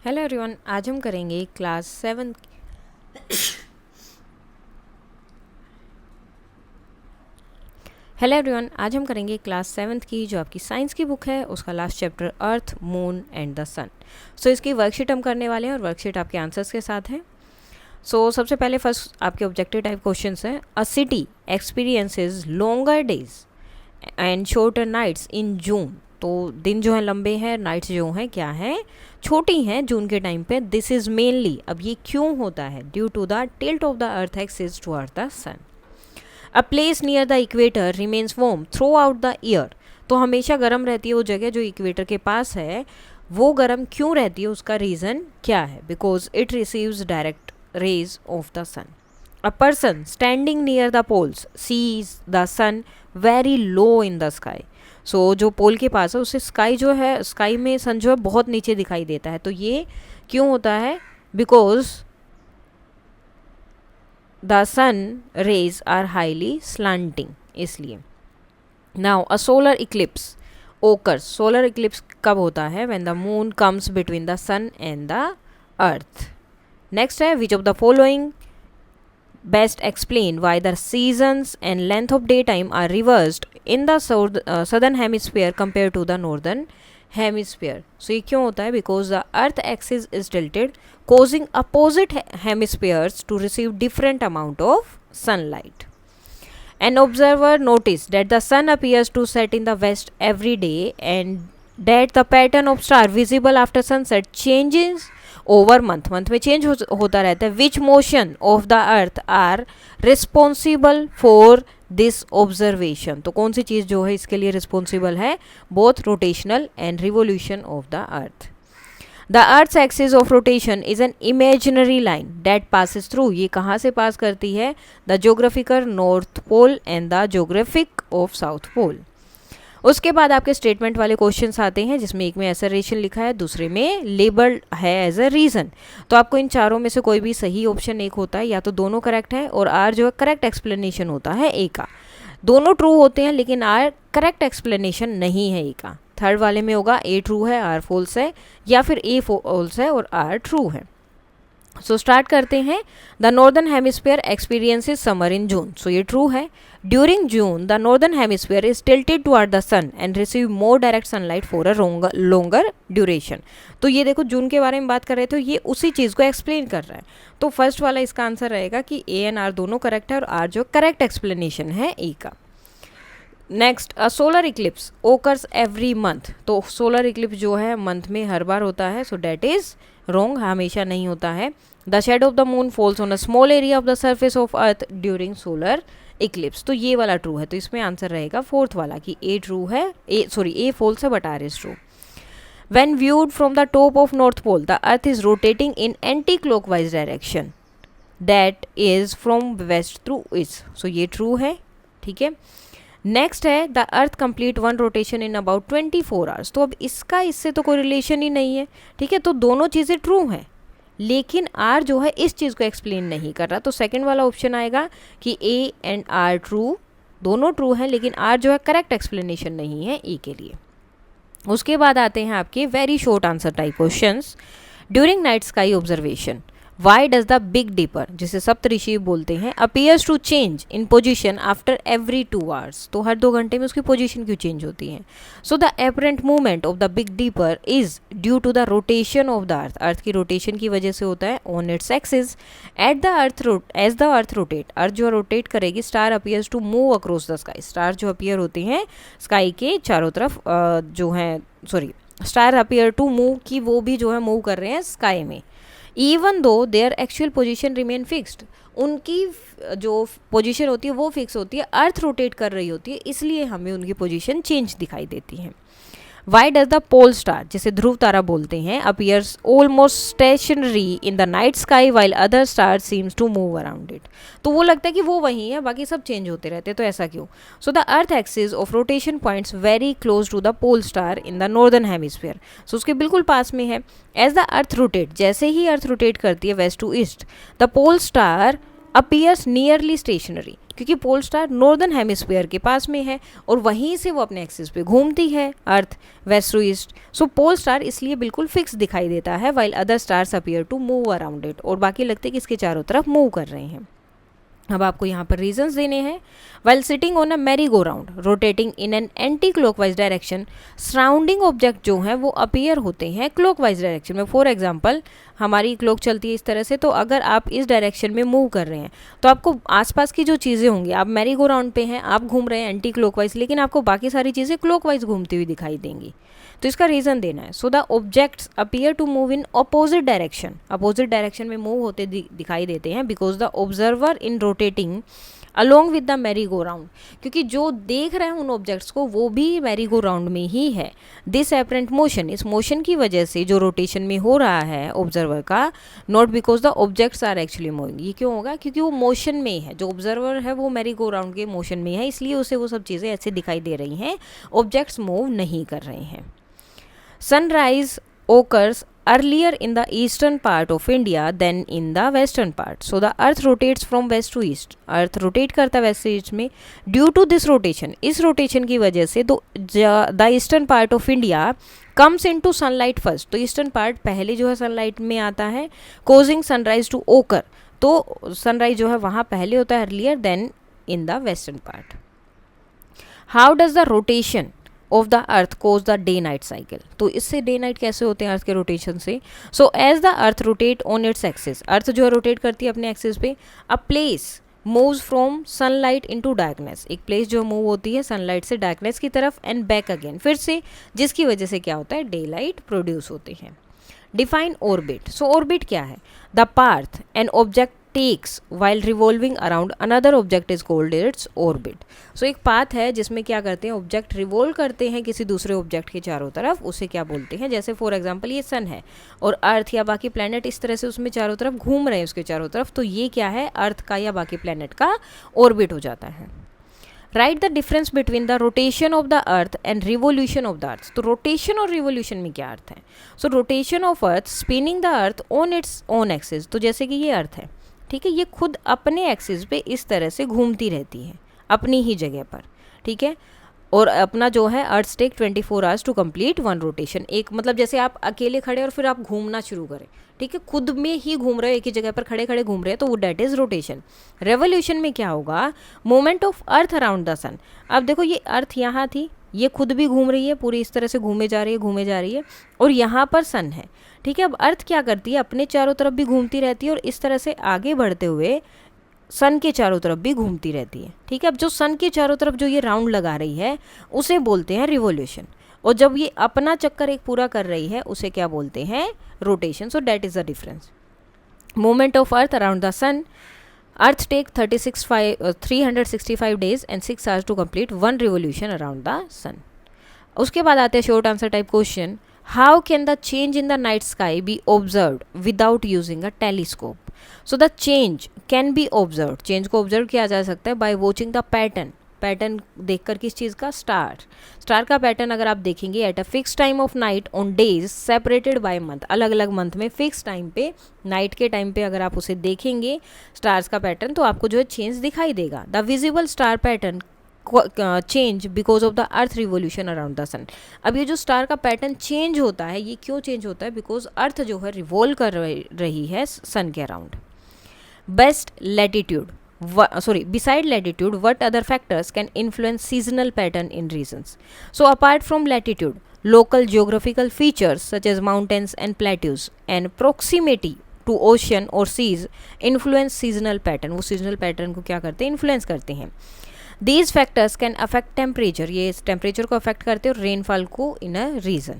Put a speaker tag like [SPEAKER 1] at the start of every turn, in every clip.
[SPEAKER 1] Hello everyone, आज हम करेंगे क्लास 7। हेलो एवरीवन, आज हम करेंगे क्लास 7 की जो आपकी साइंस की बुक है उसका last chapter earth, moon and the sun. So इसकी वर्कशीट हम करने वाले हैं और वर्कशीट आपके आंसर्स के साथ है। सो सबसे पहले फर्स्ट आपके ऑब्जेक्टिव टाइप क्वेश्चंस हैं। A city experiences longer days and shorter nights in June. तो दिन जो है लंबे हैं, नाइट्स जो हैं क्या हैं, छोटी हैं जून के टाइम पे। दिस इज़ मेनली, अब ये क्यों होता है, due to the tilt of the earth axis toward the sun. A place near the equator remains warm throughout the year. तो हमेशा गर्म रहती है वो जगह जो इक्वेटर के पास है, वो गर्म क्यों रहती है, उसका रीज़न क्या है? Because it receives direct rays of the sun. A person standing near the poles sees the sun very low in the sky. So जो पोल के पास है उसे स्काई जो है, स्काई में सन जो है बहुत नीचे दिखाई देता है। तो ये क्यों होता है? Because the sun rays are highly slanting, इसलिए। Now a solar eclipse occurs. Solar eclipse कब होता है? When the moon comes between the sun and the earth. Next है, which of the following best explain why the seasons and length of daytime are reversed in the southern hemisphere compared to the northern hemisphere. So ये क्यों होता है? Because the earth axis is tilted, causing opposite hemispheres to receive different amount of sunlight. An observer noticed that the sun appears to set in the west every day and that the pattern of star visible after sunset changes over month में change होता रहता है। Which motion of the earth are responsible for this observation. तो कौन सी चीज़ जो है इसके लिए रिस्पॉन्सिबल है? Both rotational and revolution of the earth. The earth axis of rotation is an imaginary line that passes through. ये कहाँ से पास करती है? The geographical north pole and the geographic of south pole. उसके बाद आपके statement वाले questions आते हैं, जिसमें एक में एसरेशन लिखा है, दूसरे में लेबल्ड है एज अ रीज़न। तो आपको इन चारों में से कोई भी सही ऑप्शन एक होता है, या तो दोनों करेक्ट है और आर जो है करेक्ट एक्सप्लेनेशन होता है ए का। दोनों ट्रू होते हैं लेकिन आर करेक्ट एक्सप्लेनेशन नहीं है ए का। थर्ड वाले में होगा ए ट्रू है आर फॉल्स है, या फिर ए फॉल्स है और आर ट्रू है। सो स्टार्ट करते हैं। The northern hemisphere experiences summer in June. So ये ट्रू है। During June the northern hemisphere is tilted toward the sun and receive more direct sunlight for a longer duration. तो ये देखो, जून के बारे में बात कर रहे थे, ये उसी चीज़ को एक्सप्लेन कर रहा है। तो फर्स्ट वाला इसका आंसर रहेगा कि ए एंड आर दोनों करेक्ट है और आर जो करेक्ट एक्सप्लेनेशन है ए का। नेक्स्ट, अ solar eclipse occurs every month. तो सोलर इक्लिप्स जो है मंथ में हर बार होता है, सो डैट इज रॉन्ग, हमेशा नहीं होता है। The shade of the moon falls on a small area of the surface of earth during solar eclipse. तो ये वाला ट्रू है, तो इसमें आंसर रहेगा फोर्थ वाला कि ए ट्रू है, ए फॉल्स है but R is true. When viewed from the top of North Pole, the Earth is rotating in anti-clockwise direction, that is from west to east. So ये true है, ठीक है। Next है, the earth complete one rotation in about 24 hours. तो अब इसका इससे तो कोई रिलेशन ही नहीं है, ठीक है। तो दोनों चीज़ें ट्रू हैं, लेकिन आर जो है इस चीज़ को एक्सप्लेन नहीं कर रहा। तो सेकंड वाला ऑप्शन आएगा कि ए एंड आर ट्रू, दोनों ट्रू हैं, लेकिन आर जो है करेक्ट एक्सप्लेनेशन नहीं है ए के लिए। उसके बाद आते हैं आपके very short answer type questions. During night sky observation why does the big dipper, जिसे सप्तऋषि बोलते हैं, appears to change in position after every 2 hours. तो हर 2 घंटे में उसकी पोजिशन क्यों चेंज होती है? So the apparent movement of the big dipper is due to the rotation of the earth. Earth की रोटेशन की वजह से होता है on its axis at the earth as the earth rotate. Earth जो रोटेट करेगी, star appears to move across the sky. Star जो appear होते हैं स्काई के चारों तरफ जो है, स्टार अपीयर टू मूव, की वो भी जो है मूव कर रहे हैं स्काई में। Even though their actual position remain fixed, उनकी जो पोजीशन होती है वो फिक्स होती है, अर्थ रोटेट कर रही होती है, इसलिए हमें उनकी पोजीशन चेंज दिखाई देती है। Why does the pole star, जिसे ध्रुव तारा बोलते हैं, appears almost stationary in the night sky while other star seems to move around it. तो वो लगता है कि वो वहीं है, बाकी सब चेंज होते रहते हैं, तो ऐसा क्यों? So the earth axis of rotation points very close to the pole star in the northern hemisphere. So उसके बिल्कुल पास में है। एज द अर्थ रोटेट, जैसे ही अर्थ रोटेट करती है west to east, the pole star appears nearly stationary. क्योंकि pole star northern hemisphere के पास में है और वहीं से वो अपने एक्सिस पे घूमती है earth west to east. So pole star इसलिए बिल्कुल फिक्स दिखाई देता है, while other stars appear to move around it, और बाकी लगते कि इसके चारों तरफ मूव कर रहे हैं। अब आपको यहाँ पर रीजंस देने हैं। While sitting on a Mary go round rotating in an anti clockwise direction, surrounding object जो हैं वो अपीयर होते हैं क्लॉकवाइज डायरेक्शन में। फॉर एग्जांपल हमारी क्लॉक चलती है इस तरह से, तो अगर आप इस डायरेक्शन में मूव कर रहे हैं तो आपको आसपास की जो चीज़ें होंगी, आप मैरी गो राउंड पे हैं, आप घूम रहे हैं एंटी क्लॉकवाइज, लेकिन आपको बाकी सारी चीज़ें क्लॉकवाइज घूमती हुई दिखाई देंगी। तो इसका रीज़न देना है। So the objects appear to move in opposite direction, opposite direction में मूव होते दिखाई देते हैं, because the observer in rotating along with the merry go round, क्योंकि जो देख रहे हैं उन ऑब्जेक्ट्स को वो भी मैरी गो राउंड में ही है। दिस एपरेंट मोशन, इस मोशन की वजह से जो रोटेशन में हो रहा है ऑब्जर्वर का, not because the objects are actually moving. ये क्यों होगा? क्योंकि वो मोशन में है, जो ऑब्जर्वर है वो मैरी गो राउंड के मोशन में है, इसलिए उसे वो सब चीज़ें ऐसे दिखाई दे रही हैं, ऑब्जेक्ट्स मूव नहीं कर रहे हैं। Sunrise occurs earlier in the eastern part of India than in the western part. So the earth rotates from west to east. Earth rotate करता है west से east में. Due to this rotation, इस rotation की वजह से तो the eastern part of India comes into sunlight first. तो eastern part पहले जो है sunlight में आता है, causing sunrise to occur. तो sunrise जो है वहाँ पहले होता है earlier than in the western part. How does the rotation of the earth cause the day night cycle? तो इससे डे नाइट कैसे होते हैं अर्थ के रोटेशन से? So as the earth rotate on its axis, earth जो है रोटेट करती है अपने एक्सिस पे, a place moves from sunlight into darkness, एक प्लेस जो मूव होती है सनलाइट से डार्कनेस की तरफ, एंड बैक अगेन, फिर से, जिसकी वजह से क्या होता है? डे लाइट प्रोड्यूस होते हैं। Define orbit. सो ऑर्बिट क्या है? The path an object takes while revolving around another object is called its orbit. So एक पाथ है जिसमें क्या करते हैं, ऑब्जेक्ट रिवॉल्व करते हैं किसी दूसरे ऑब्जेक्ट के चारों तरफ, उसे क्या बोलते हैं? जैसे फॉर एग्जांपल ये सन है और अर्थ या बाकी प्लैनेट इस तरह से उसमें चारों तरफ घूम रहे हैं उसके चारों तरफ, तो ये क्या है? अर्थ का या बाकी प्लैनेट का ऑर्बिट हो जाता है। Right the difference between the rotation of the earth and revolution of the earth. तो रोटेशन और रिवोल्यूशन में क्या अर्थ है? So rotation of earth spinning the earth on its own axis, तो जैसे कि ये अर्थ है, ठीक है, ये खुद अपने एक्सिस पे इस तरह से घूमती रहती है अपनी ही जगह पर, ठीक है, और अपना जो है earth take 24 hours to complete one rotation. एक मतलब जैसे आप अकेले खड़े और फिर आप घूमना शुरू करें, ठीक है, खुद में ही घूम रहे हो, एक ही जगह पर खड़े खड़े घूम रहे हैं, तो वो डेट इज रोटेशन। रेवोल्यूशन में क्या होगा? Movement of earth around the sun. अब देखो ये अर्थ यहाँ थी, ये खुद भी घूम रही है, पूरी इस तरह से घूमे जा रही है, और यहाँ पर सन है, ठीक है। अब अर्थ क्या करती है? अपने चारों तरफ भी घूमती रहती है और इस तरह से आगे बढ़ते हुए सन के चारों तरफ भी घूमती रहती है, ठीक है। अब जो सन के चारों तरफ जो ये राउंड लगा रही है उसे बोलते हैं रिवोल्यूशन, और जब ये अपना चक्कर एक पूरा कर रही है उसे क्या बोलते हैं? Rotation. So that is the difference. Movement of earth around the sun, earth take 365 days and 6 hours to complete one revolution around the sun. उसके बाद आते हैं short answer type question. How can the change in the night sky B observed without using a telescope? So the change can be observed, change को observe किया जा सकता है by watching the pattern, pattern देखकर किस चीज़ का? Star का pattern अगर आप देखेंगे at a fix time of night on days separated by month, अलग अलग मंथ में फिक्स टाइम पे, नाइट के टाइम पे अगर आप उसे देखेंगे स्टार्स का पैटर्न, तो आपको जो है चेंज दिखाई देगा। The visible star pattern change because of the earth revolution around the sun. अब ये जो स्टार का पैटर्न चेंज होता है, ये क्यों चेंज होता है? बिकॉज अर्थ जो है रिवॉल्व कर रही है सन के around. Best latitude, beside latitude, what other factors can influence seasonal pattern in regions? So apart from latitude, local geographical features such as mountains and plateaus and proximity to ocean or seas influence seasonal pattern. वो seasonal pattern को क्या करते हैं? influence करते हैं। These factors can affect temperature, ये temperature को affect करते हैं और rainfall को in a region।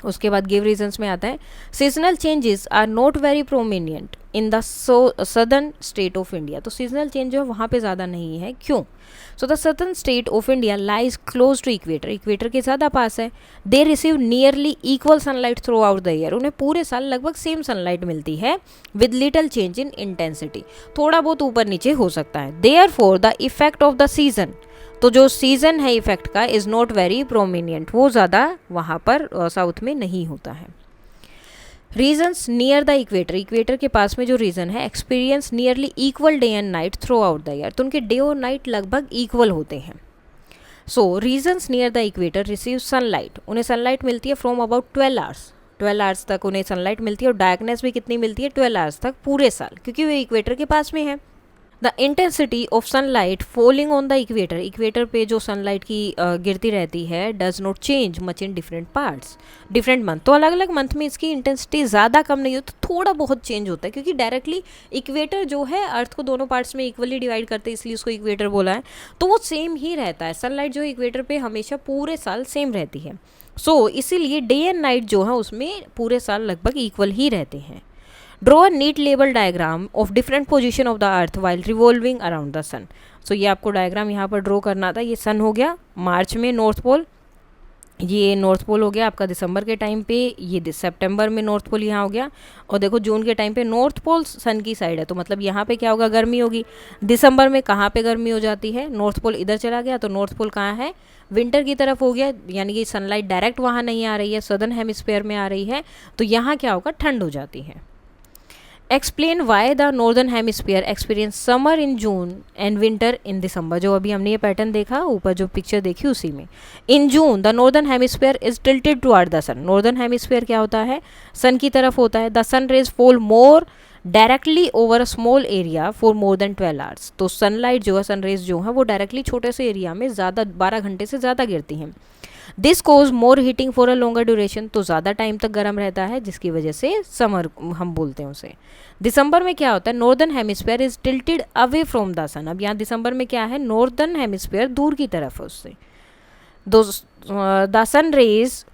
[SPEAKER 1] उसके बाद गिव रीजंस में आता है seasonal changes are not very prominent in the southern state of India. तो सीजनल चेंज जो है वहाँ पे ज़्यादा नहीं है, क्यों? So the southern state of India lies close to equator, equator के ज़्यादा पास है। They receive nearly equal sunlight throughout the year, उन्हें पूरे साल लगभग सेम सनलाइट मिलती है with little change in intensity, थोड़ा बहुत ऊपर नीचे हो सकता है। Therefore the effect of the season, तो जो सीज़न है इफेक्ट का इज़ नॉट वेरी प्रोमिनियंट, वो ज़्यादा वहाँ पर साउथ में नहीं होता है। Regions near the equator, equator के पास में जो रीजन है experience nearly equal day and night throughout the year, तो उनके डे और नाइट लगभग इक्वल होते हैं. So regions near the equator receive sunlight, उन्हें सनलाइट मिलती है फ्रॉम अबाउट 12 आवर्स, 12 आवर्स तक उन्हें सनलाइट मिलती है, और डार्कनेस भी कितनी मिलती है 12 आवर्स तक पूरे साल, क्योंकि वे इक्वेटर के पास में है. The intensity of sunlight falling on the equator, equator पे जो सनलाइट की गिरती रहती है does not change much in different parts, different month, तो अलग अलग मंथ में इसकी इंटेंसिटी ज़्यादा कम नहीं होती, थोड़ा बहुत चेंज होता है, क्योंकि डायरेक्टली इक्वेटर जो है अर्थ को दोनों पार्ट्स में इक्वली डिवाइड करते हैं, इसलिए उसको इक्वेटर बोला है, तो वो सेम ही रहता है. सनलाइट जो है इक्वेटर पे हमेशा पूरे साल सेम रहती है. सो इसीलिए डे एंड नाइट जो है उसमें पूरे साल लगभग इक्वल ही रहते हैं. Draw a neat label diagram of different position of the earth while revolving around the sun. So ये आपको डायग्राम यहाँ पर ड्रॉ करना था. ये सन हो गया मार्च में नॉर्थ पोल, ये नॉर्थ पोल हो गया आपका दिसंबर के टाइम पे, ये सितंबर में नॉर्थ पोल यहाँ हो गया, और देखो जून के टाइम पे नॉर्थ पोल सन की साइड है, तो मतलब यहाँ पे क्या होगा, गर्मी होगी. दिसंबर में कहाँ पे गर्मी हो जाती है, नॉर्थ पोल इधर चला गया, तो नॉर्थ पोल कहाँ है, विंटर की तरफ हो गया, यानी कि सनलाइट डायरेक्ट वहाँ नहीं आ रही है, सदर्न हेमिस्फीयर में आ रही है, तो यहाँ क्या होगा, ठंड हो जाती है. Explain why the northern hemisphere experience summer in June and winter in December. जो अभी हमने ये पैटर्न देखा ऊपर जो पिक्चर देखी उसी में, in June the northern hemisphere is tilted toward the sun. Northern hemisphere क्या होता है, सन की तरफ होता है. The sun rays fall more directly over a small area for more than 12 hours. तो सनलाइट जो है, सनरेज जो है वो डायरेक्टली छोटे से एरिया में ज़्यादा 12 घंटे से ज़्यादा गिरती हैं. This cause more heating for a longer duration, तो ज़्यादा टाइम तक गर्म रहता है, जिसकी वजह से समर हम बोलते हैं उसे. दिसंबर में क्या होता है, northern hemisphere is tilted away from the sun. अब यहाँ दिसंबर में क्या है, नॉर्दर्न हेमिस्फीयर दूर की तरफ है उससे. The sun rays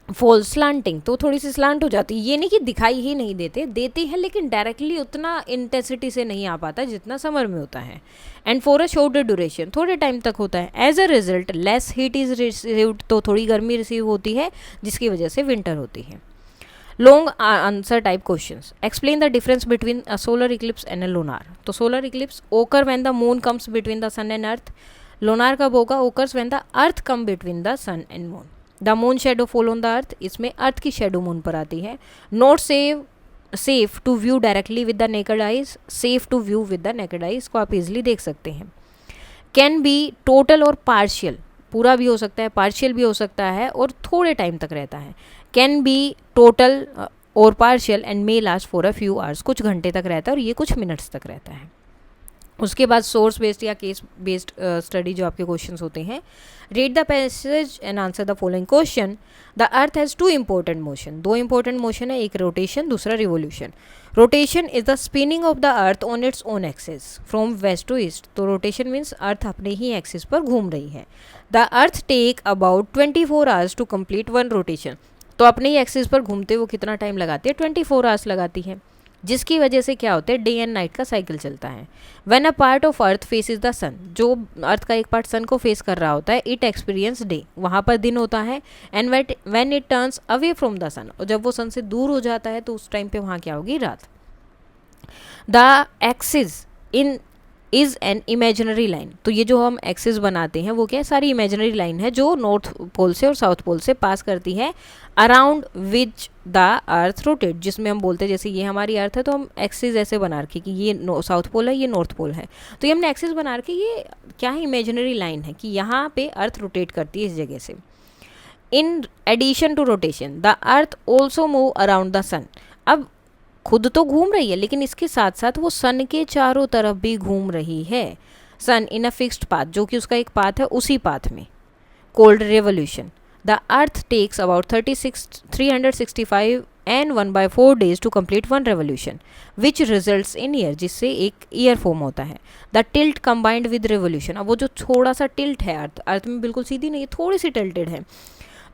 [SPEAKER 1] fall slanting, तो थोड़ी सी स्लांट हो जाती है, ये नहीं कि दिखाई ही नहीं देते, देती है लेकिन डायरेक्टली उतना इंटेंसिटी से नहीं आ पाता जितना समर में होता है. And for a shorter duration, थोड़े टाइम तक होता है. As a result less heat is received, तो थोड़ी गर्मी रिसीव होती है, जिसकी वजह से विंटर होती है. Long answer type questions. Explain the difference between a solar eclipse and a lunar. तो solar eclipse occur when the moon comes between the sun and earth. Lunar कब होगा, occurs when the earth come between the sun and moon. The moon shadow fall on the earth, इसमें earth की shadow moon पर आती है. Not safe to view directly with the naked eyes, safe to view with the naked eyes को आप easily देख सकते हैं. कैन बी टोटल और पार्शियल, पूरा भी हो सकता है, पार्शियल भी हो सकता है, और थोड़े टाइम तक रहता है. कैन बी टोटल और partial and may last for a few hours, कुछ घंटे तक रहता है, और ये कुछ मिनट्स तक रहता है. उसके बाद सोर्स बेस्ड या केस बेस्ड स्टडी जो आपके क्वेश्चंस होते हैं. Read the passage and answer the following question. The earth has 2 important motion, 2 important motion है, एक रोटेशन दूसरा revolution. Rotation is the spinning of the earth on its own axis from west to east. तो rotation means earth अपने ही axis पर घूम रही है. The earth take about 24 hours to complete 1 rotation. तो अपने ही एक्सिस पर घूमते वो कितना टाइम लगाती है, 24 आवर्स लगाती है, जिसकी वजह से क्या होता है, डे एंड नाइट का साइकिल चलता है. When a part of earth faces the sun, जो अर्थ का एक पार्ट सन को फेस कर रहा होता है, इट एक्सपीरियंस डे, वहाँ पर दिन होता है. And when it turns away from the sun, और जब वो सन से दूर हो जाता है तो उस टाइम पे वहाँ क्या होगी, रात. The axis in is an imaginary line. तो ये जो हम एक्सिस बनाते हैं वो क्या है, सारी इमेजिनरी लाइन है जो नॉर्थ पोल से और साउथ पोल से पास करती है, around which the earth rotate, जिसमें हम बोलते हैं जैसे ये हमारी अर्थ है तो हम एक्सिस ऐसे बना रखे कि ये साउथ पोल है, ये नॉर्थ पोल है, तो ये हमने एक्सिस बना रखे, ये क्या है, इमेजिनरी लाइन है कि यहाँ पे अर्थ रोटेट करती है इस जगह से. In addition to rotation the earth also move around the sun. अब खुद तो घूम रही है लेकिन इसके साथ साथ वो सन के चारों तरफ भी घूम रही है. सन इन अ फिक्स्ड पाथ, जो कि उसका एक पाथ है, उसी पाथ में, called revolution. The earth takes about 365 and 1/4 days to complete 1 revolution which results in year, जिससे एक ईयर फॉर्म होता है. The tilt combined with revolution, अब वो जो थोड़ा सा टिल्ट है, अर्थ में बिल्कुल सीधी नहीं है, थोड़ी सी टिल्टेड है,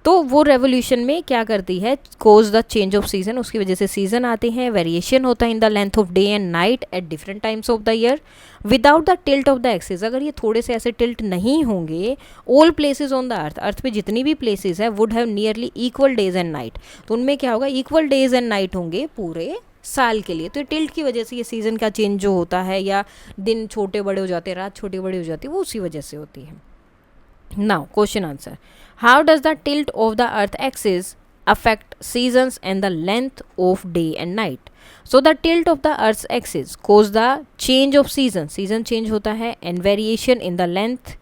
[SPEAKER 1] तो वो रेवोल्यूशन में क्या करती है, cause the change of season, उसकी वजह से सीजन आते हैं, वेरिएशन होता है in the length of day and night at different times of the year. Without the tilt of the axis, अगर ये थोड़े से ऐसे टिल्ट नहीं होंगे, all places on the earth, earth पे जितनी भी प्लेसेस है, would have nearly equal days and night. तो उनमें क्या होगा, इक्वल डेज एंड नाइट होंगे पूरे साल के लिए. तो टिल्ट की वजह से ये सीजन का चेंज जो होता है, या दिन छोटे बड़े हो जाते हैं, रात छोटी बड़ी हो जाती है, वो उसी वजह से होती है. Now question answer. How does the tilt of the earth axis affect seasons and the length of day and night. So the tilt of the earth's axis cause the change of season change होता है, and variation in the length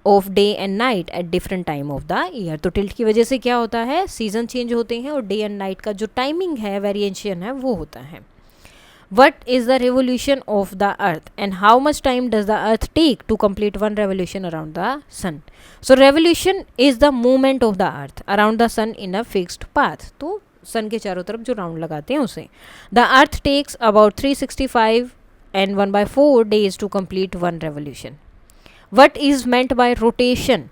[SPEAKER 1] of day and night at different time of the year. तो tilt की वजह से क्या होता है, season change होते हैं और डे एंड नाइट का जो टाइमिंग है, वेरिएशन है, वो होता है. What is the revolution of the earth and how much time does the earth take to complete one revolution around the sun? So revolution is the movement of the earth around the sun in a fixed path. तो सन के चारों तरफ जो round लगाते हैं उसे. The earth takes about 365 and 1/4 days to complete one revolution. What is meant by rotation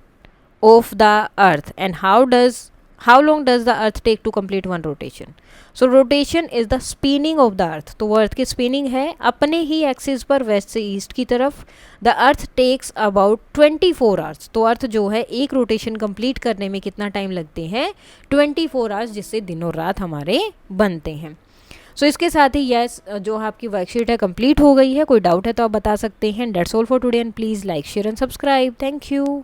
[SPEAKER 1] of the earth and how long does the earth take to complete one rotation? So rotation is the spinning of the earth. तो वो अर्थ की spinning है अपने ही axis पर west से east की तरफ. The earth takes about 24 hours. तो अर्थ जो है एक रोटेशन कंप्लीट करने में कितना टाइम लगते हैं, 24 आवर्स, जिससे दिनों रात हमारे बनते हैं. सो इसके साथ ही यस जो आपकी वर्कशीट है कंप्लीट हो गई है. कोई डाउट है तो आप बता सकते हैं. That's all for today and please like share and subscribe. Thank you.